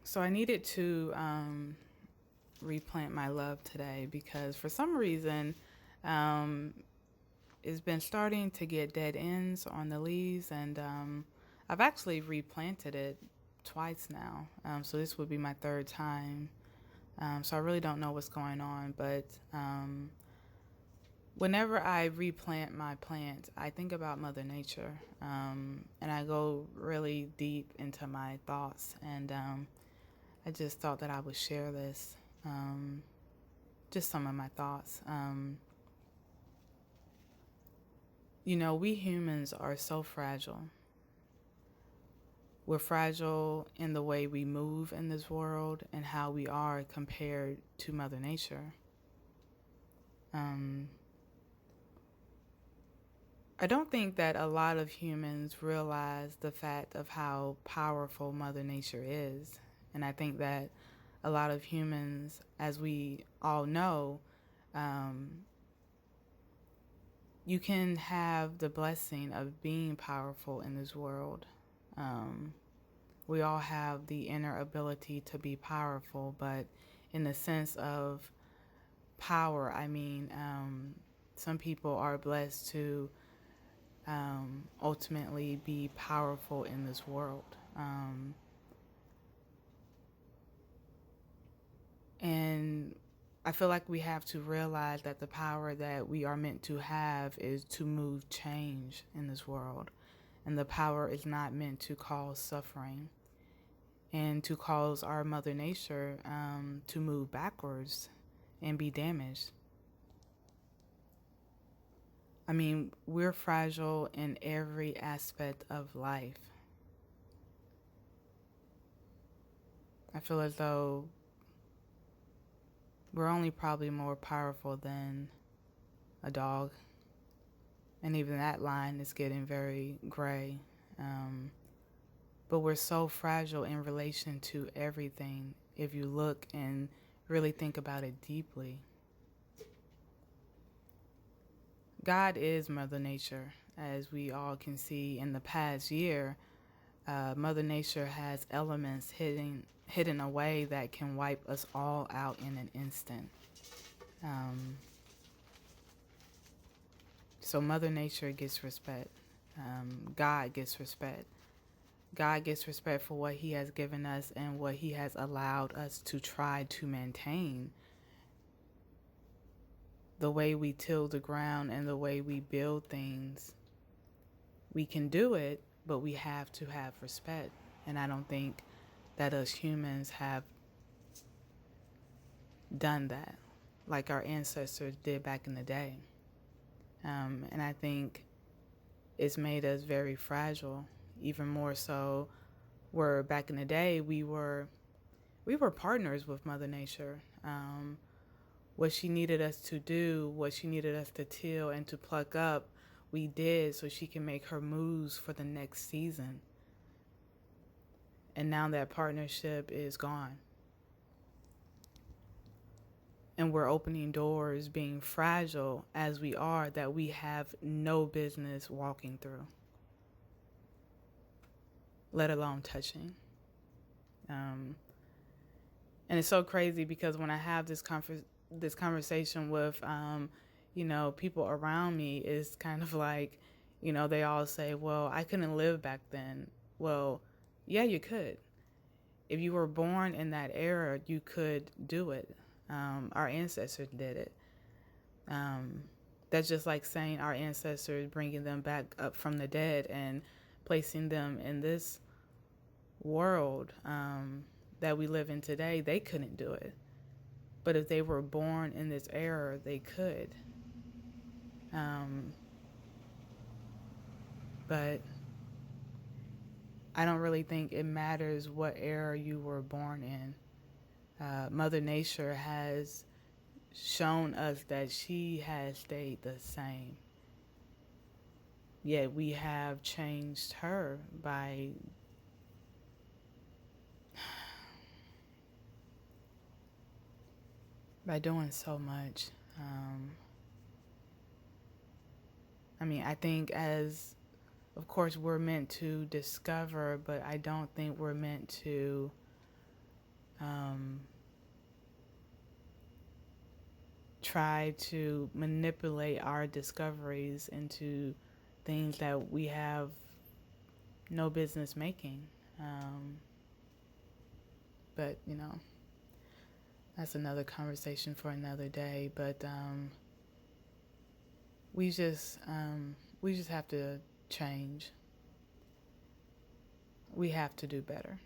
So I needed to replant my love today because for some reason um, it's been starting to get dead ends on the leaves, and I've actually replanted it twice now. So this would be my third time. So I really don't know what's going on, but whenever I replant my plant, I think about Mother Nature, and I go really deep into my thoughts, and I just thought that I would share this, just some of my thoughts. We humans are so fragile. We're fragile in the way we move in this world and how we are compared to Mother Nature. I don't think that a lot of humans realize the fact of how powerful Mother Nature is. And I think that a lot of humans, as we all know, you can have the blessing of being powerful in this world. We all have the inner ability to be powerful, but in the sense of power, I mean, some people are blessed to ultimately be powerful in this world. And I feel like we have to realize that the power that we are meant to have is to move change in this world. And the power is not meant to cause suffering and to cause our Mother Nature to move backwards and be damaged. I mean, we're fragile in every aspect of life. I feel as though we're only probably more powerful than a dog. And even that line is getting very gray. But we're so fragile in relation to everything if you look and really think about it deeply. God is Mother Nature, as we all can see in the past year. Mother Nature has elements hidden away that can wipe us all out in an instant. So Mother Nature gets respect. God gets respect. God gets respect for what He has given us and what He has allowed us to try to maintain. The way we till the ground and the way we build things, we can do it, but we have to have respect. And I don't think that us humans have done that like our ancestors did back in the day. And I think it's made us very fragile, even more so where back in the day we were partners with Mother Nature. What she needed us to do, what she needed us to till and to pluck up, we did so she can make her moves for the next season. And now that partnership is gone. And we're opening doors, being fragile as we are, that we have no business walking through, let alone touching. And it's so crazy because when I have this conversation with, people around me, it's kind of like, they all say, well, I couldn't live back then. Well, yeah, you could. If you were born in that era, you could do it. Our ancestors did it. That's just like saying our ancestors, bringing them back up from the dead and placing them in this world that we live in today. They couldn't do it. But if they were born in this era, they could. But I don't really think it matters what era you were born in. Mother Nature has shown us that she has stayed the same. Yet we have changed her by doing so much. I think of course, we're meant to discover, but I don't think we're meant to try to manipulate our discoveries into things that we have no business making. But, that's another conversation for another day. But we just have to change. We have to do better.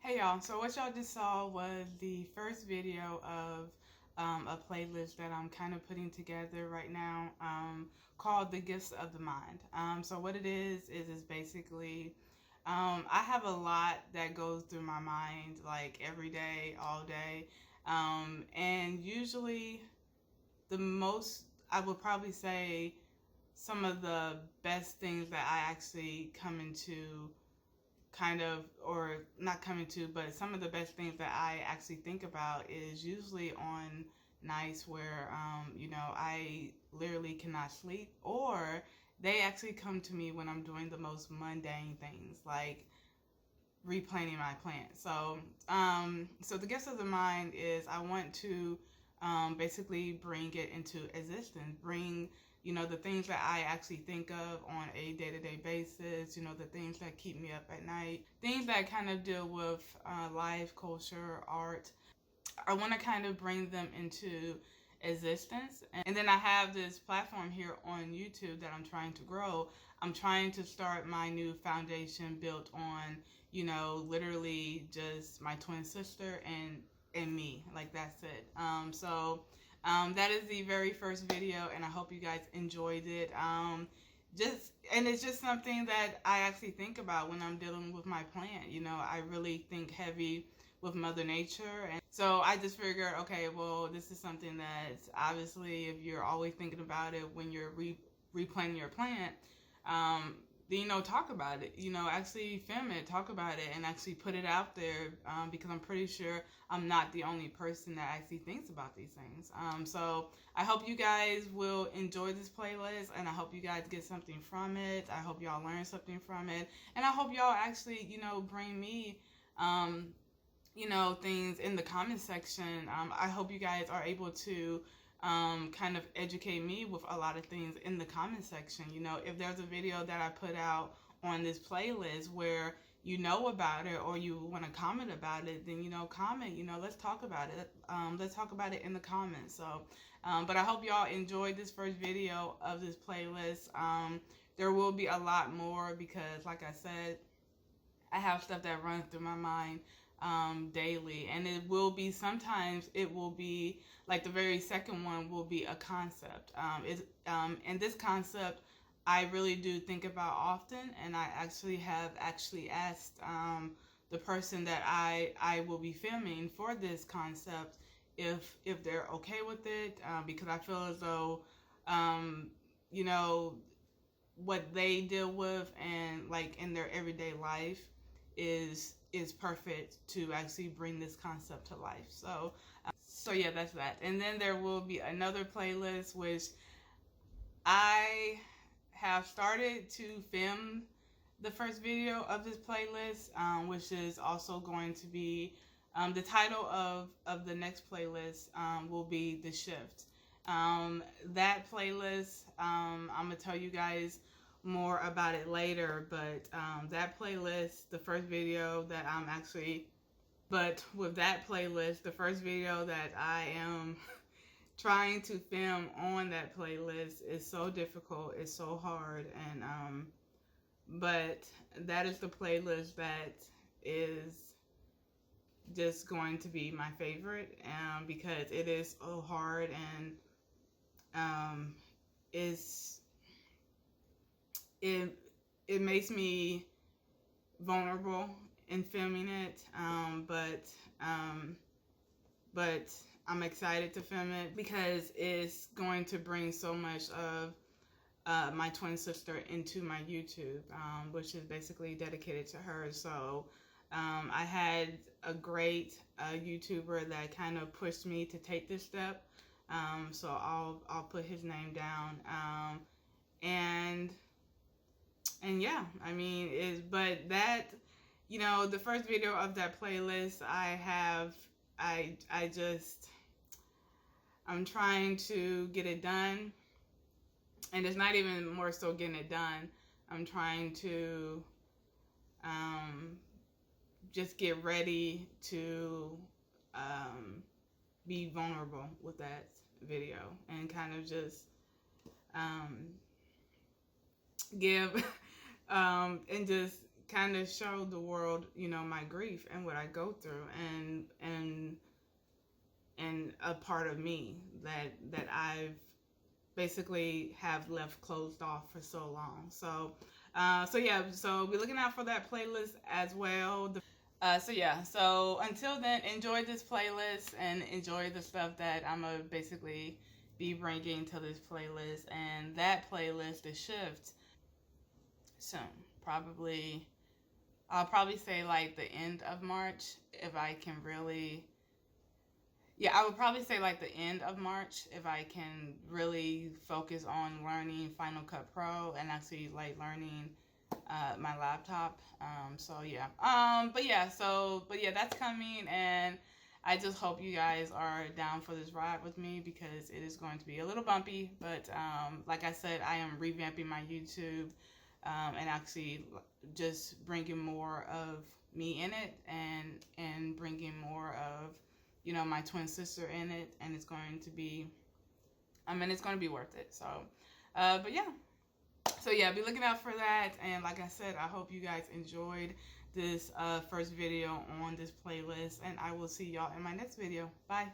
Hey y'all, so what y'all just saw was the first video of a playlist that I'm kind of putting together right now called The Gifts of the Mind. So what it is basically, I have a lot that goes through my mind like every day, all day. And usually I would probably say some of the best things that I actually come into or not coming to, but some of the best things that I actually think about is usually on nights where, I literally cannot sleep, or they actually come to me when I'm doing the most mundane things, like replanting my plant. So the gifts of the mind is I want to basically bring it into existence, bring the things that I actually think of on a day-to-day basis, the things that keep me up at night, things that kind of deal with life, culture, art. I want to kind of bring them into existence. And then I have this platform here on YouTube that I'm trying to grow. I'm trying to start my new foundation built on, literally just my twin sister and me. Like, that's it. That is the very first video, and I hope you guys enjoyed it. It's just something that I actually think about when I'm dealing with my plant. I really think heavy with Mother Nature, and so I just figured, okay, well, this is something that obviously, if you're always thinking about it when you're replanting your plant, then talk about it. Actually film it, talk about it, and actually put it out there, because I'm pretty sure I'm not the only person that actually thinks about these things. So I hope you guys will enjoy this playlist, and I hope you guys get something from it. I hope y'all learn something from it, and I hope y'all actually, bring me, things in the comment section. I hope you guys are able to kind of educate me with a lot of things in the comment section. If there's a video that I put out on this playlist where you know about it or you want to comment about it, then comment. Let's talk about it. Let's talk about it in the comments. So but I hope y'all enjoyed this first video of this playlist. There will be a lot more because, like I said, I have stuff that runs through my mind daily, and sometimes it will be like the very second one will be a concept. And this concept I really do think about often, and I have asked the person that I will be filming for this concept if they're okay with it, because I feel as though what they deal with and like in their everyday life is perfect to actually bring this concept to life. So yeah, that's that. And then there will be another playlist which I have started to film the first video of this playlist, which is also going to be the title of the next playlist will be The Shift. That playlist, I'm gonna tell you guys more about it later, but that playlist, the first video that with that playlist, the first video that I am trying to film on that playlist is so difficult, it's so hard, and but that is the playlist that is just going to be my favorite, because it is so hard, and it's it it makes me vulnerable in filming it, but I'm excited to film it because it's going to bring so much of my twin sister into my YouTube, which is basically dedicated to her. So I had a great YouTuber that kind of pushed me to take this step. So I'll put his name down. And yeah, I mean, but that, the first video of that playlist I'm trying to get it done, and it's not even more so getting it done. I'm trying to just get ready to be vulnerable with that video and kind of just give and just kind of show the world, my grief and what I go through, and a part of me that I've basically have left closed off for so long. So so be looking out for that playlist as well. So until then, enjoy this playlist and enjoy the stuff that I'm gonna basically be bringing to this playlist, and that playlist, the shift, soon. I'll probably say like the end of March, if I can really. Yeah, I would probably say like the end of March, if I can really focus on learning Final Cut Pro and actually like learning my laptop. But yeah, that's coming, and I just hope you guys are down for this ride with me, because it is going to be a little bumpy. But like I said, I am revamping my YouTube, and actually just bringing more of me in it, and bringing more of my twin sister in it, and it's going to be worth it. So be looking out for that. And like I said, I hope you guys enjoyed this first video on this playlist, and I will see y'all in my next video. Bye.